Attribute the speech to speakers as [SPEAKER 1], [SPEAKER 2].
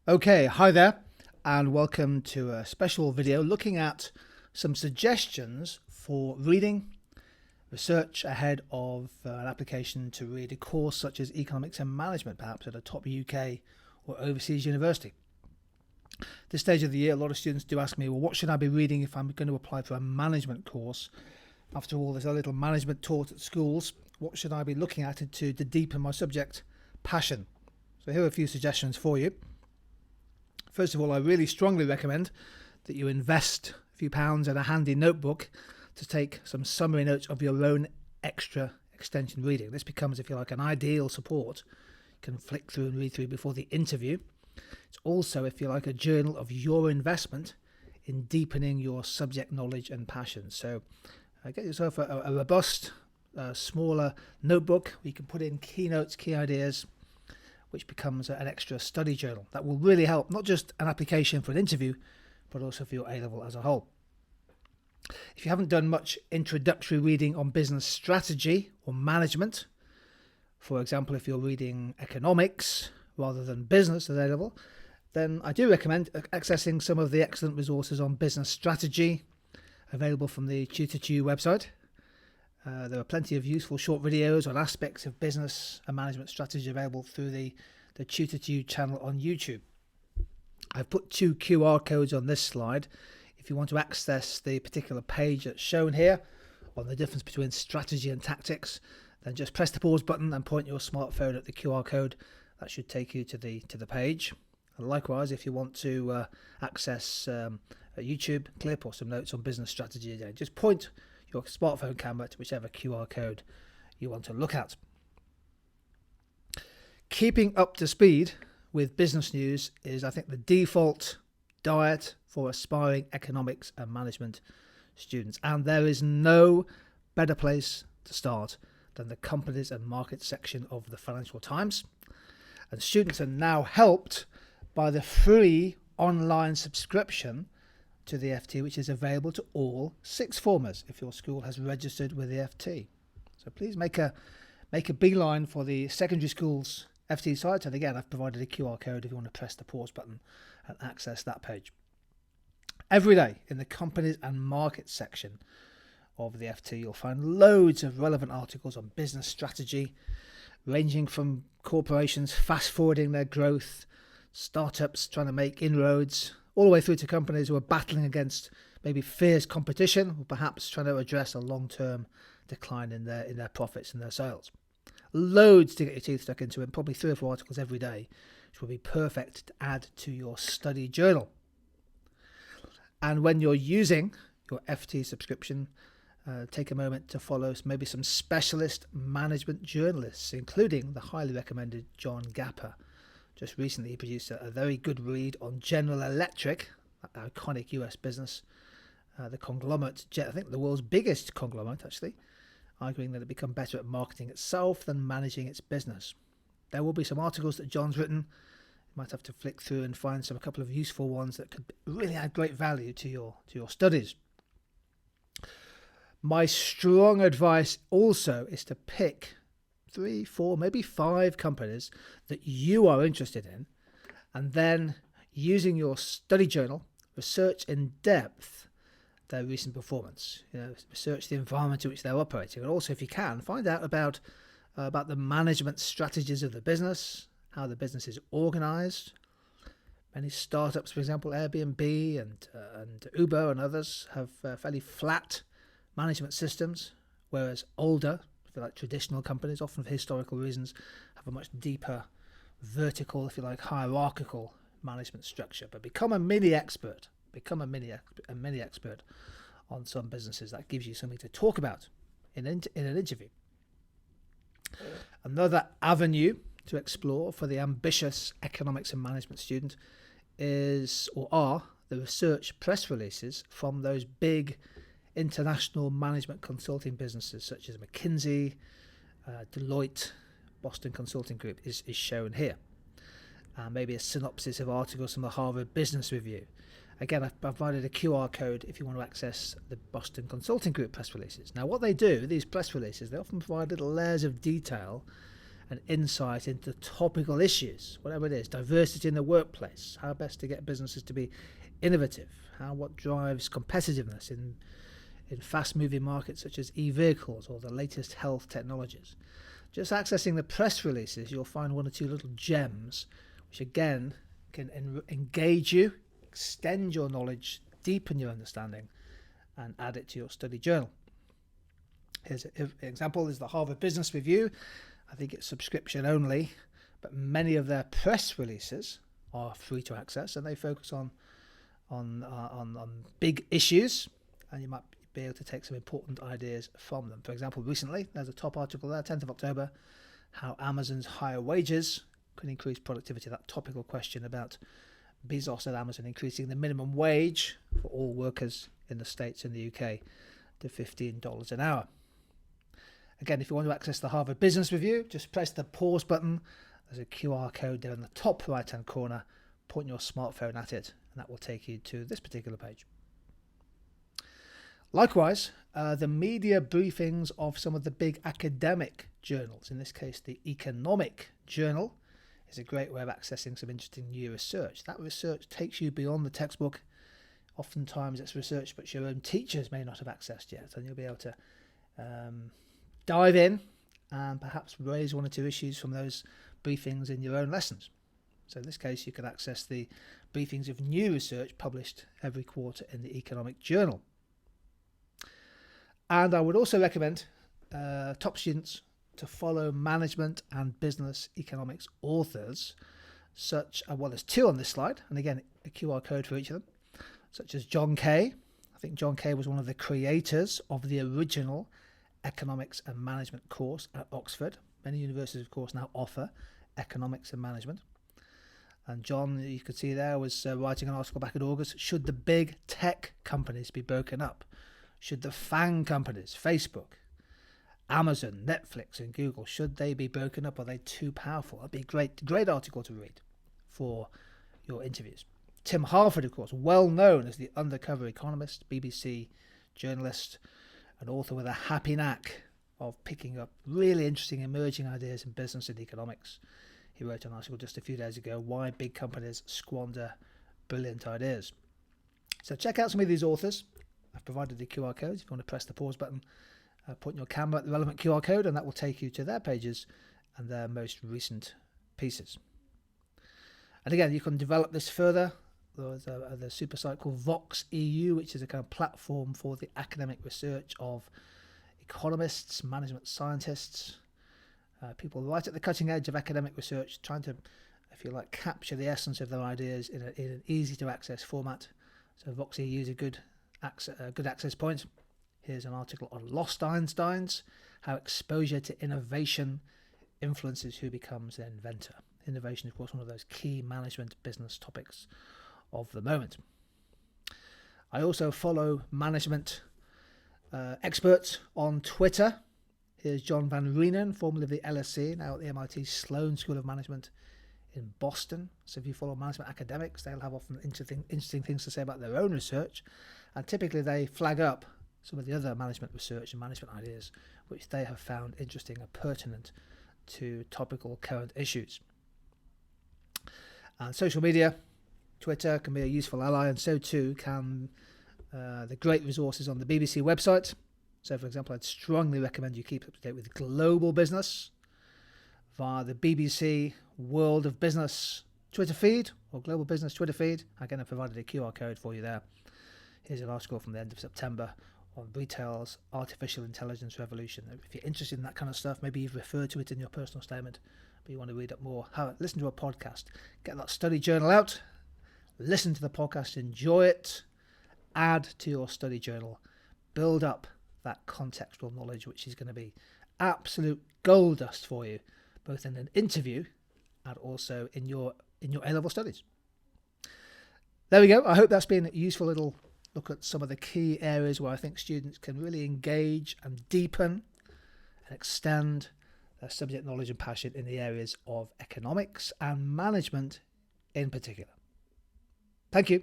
[SPEAKER 1] Okay, hi there, and welcome to a special video looking at some suggestions for reading research ahead of an application to read a course such as economics and management, perhaps at a top UK or overseas university. This stage of the year, a lot of students do ask me, well, what should I be reading if I'm going to apply for a management course? After all, there's a little management taught at schools. What should I be looking at to deepen my subject passion? So here are a few suggestions for you. First of all, I really strongly recommend that you invest a few pounds in a handy notebook to take some summary notes of your own extra extension reading. This becomes, if you like, an ideal support. You can flick through and read through before the interview. It's also, if you like, a journal of your investment in deepening your subject knowledge and passion. So get yourself a robust, smaller notebook where you can put in key notes, key ideas, which becomes an extra study journal. That will really help, not just an application for an interview, but also for your A-level as a whole. If you haven't done much introductory reading on business strategy or management, for example, if you're reading economics rather than business at A-level, then I do recommend accessing some of the excellent resources on business strategy available from the Tutor2U website. There are plenty of useful short videos on aspects of business and management strategy available through the Tutor2U channel on YouTube. I've put 2 QR codes on this slide. If you want to access the particular page that's shown here on the difference between strategy and tactics, then just press the pause button and point your smartphone at the QR code. That should take you to the page. And likewise, if you want to access a YouTube clip or some notes on business strategy, again, just point your smartphone camera to whichever QR code you want to look at. Keeping up to speed with business news is, I think, the default diet for aspiring economics and management students. And there is no better place to start than the companies and markets section of the Financial Times. And students are now helped by the free online subscription to the FT, which is available to all sixth formers if your school has registered with the FT. So please make a beeline for the secondary schools FT site, and again, I've provided a QR code if you want to press the pause button and access that page. Every day in the companies and markets section of the FT, you'll find loads of relevant articles on business strategy, ranging from corporations fast forwarding their growth, startups trying to make inroads, all the way through to companies who are battling against maybe fierce competition or perhaps trying to address a long-term decline in their profits and their sales. Loads to get your teeth stuck into, and probably 3 or 4 articles every day, which will be perfect to add to your study journal. And when you're using your FT subscription, take a moment to follow maybe some specialist management journalists, including the highly recommended John Gapper. Just recently, he produced a very good read on General Electric, that iconic US business, the conglomerate, I think the world's biggest conglomerate, actually, arguing that it become better at marketing itself than managing its business. There will be some articles that John's written. You might have to flick through and find a couple of useful ones that could really add great value to your studies. My strong advice also is to pick 3, 4, maybe 5 companies that you are interested in, and then using your study journal, research in depth their recent performance. Research the environment in which they're operating, and also, if you can, find out about the management strategies of the business, how the business is organized. Many startups, for example, Airbnb and Uber and others, have fairly flat management systems, whereas older, if you like, traditional companies, often for historical reasons, have a much deeper vertical, if you like, hierarchical management structure. But become a mini expert on some businesses. That gives you something to talk about in an interview. Another avenue to explore for the ambitious economics and management student are the research press releases from those big international management consulting businesses such as McKinsey, Deloitte, Boston Consulting Group is shown here. Maybe a synopsis of articles from the Harvard Business Review. Again, I've provided a QR code if you want to access the Boston Consulting Group press releases. Now, what they do, these press releases, they often provide little layers of detail and insight into topical issues, whatever it is, diversity in the workplace, how best to get businesses to be innovative, what drives competitiveness in fast-moving markets such as e-vehicles or the latest health technologies. Just accessing the press releases, you'll find one or two little gems, which again can engage you, extend your knowledge, deepen your understanding, and add it to your study journal. Here's an example, is the Harvard Business Review. I think it's subscription only, but many of their press releases are free to access, and they focus on big issues, and you might be able to take some important ideas from them. For example, recently, there's a top article there, 10th of October, how Amazon's higher wages could increase productivity. That topical question about Bezos at Amazon increasing the minimum wage for all workers in the States and the UK to $15 an hour. Again, if you want to access the Harvard Business Review, just press the pause button. There's a QR code there in the top right-hand corner. Point your smartphone at it, and that will take you to this particular page. Likewise, the media briefings of some of the big academic journals, in this case the Economic Journal, is a great way of accessing some interesting new research. That research takes you beyond the textbook. Oftentimes it's research which your own teachers may not have accessed yet, and you'll be able to dive in and perhaps raise one or two issues from those briefings in your own lessons. So in this case, you can access the briefings of new research published every quarter in the Economic Journal. And I would also recommend top students to follow management and business economics authors, there's two on this slide, and again, a QR code for each of them, such as John Kay. I think John Kay was one of the creators of the original economics and management course at Oxford. Many universities, of course, now offer economics and management. And John, you could see there, was writing an article back in August, should the big tech companies be broken up? Should the FANG companies, Facebook, Amazon, Netflix and Google, should they be broken up? Are they too powerful? That'd be a great article to read for your interviews. Tim Harford, of course, well known as the undercover economist, BBC journalist, and author with a happy knack of picking up really interesting emerging ideas in business and economics. He wrote an article just a few days ago, Why Big Companies Squander Brilliant Ideas. So check out some of these authors. I've provided the QR codes. If you want to press the pause button, point your camera at the relevant QR code, and that will take you to their pages and their most recent pieces. And again, you can develop this further. There's a super site called VoxEU, which is a kind of platform for the academic research of economists, management scientists, people right at the cutting edge of academic research, trying to, if you like, capture the essence of their ideas in an easy to access format. So VoxEU is a good access point. Here's an article on Lost Einsteins, how exposure to innovation influences who becomes an inventor. Innovation, of course, one of those key management business topics of the moment. I also follow management experts on Twitter. Here's John Van Reenen, formerly of the LSE, now at the MIT Sloan School of Management in Boston. So if you follow management academics, they'll have often interesting things to say about their own research, and typically they flag up some of the other management research and management ideas which they have found interesting and pertinent to topical current issues. And social media, Twitter can be a useful ally, and so too can the great resources on the BBC website. So for example, I'd strongly recommend you keep up to date with global business via the BBC World of Business Twitter feed, or Global Business Twitter feed. Again, I've provided a QR code for you there. Here's an article from the end of September on retail's artificial intelligence revolution. If you're interested in that kind of stuff, maybe you've referred to it in your personal statement, but you want to read up more, listen to a podcast, get that study journal out, listen to the podcast, enjoy it, add to your study journal, build up that contextual knowledge, which is going to be absolute gold dust for you, both in an interview and also in your A-level studies. There we go. I hope that's been a useful little look at some of the key areas where I think students can really engage and deepen and extend their subject knowledge and passion in the areas of economics and management in particular. Thank you.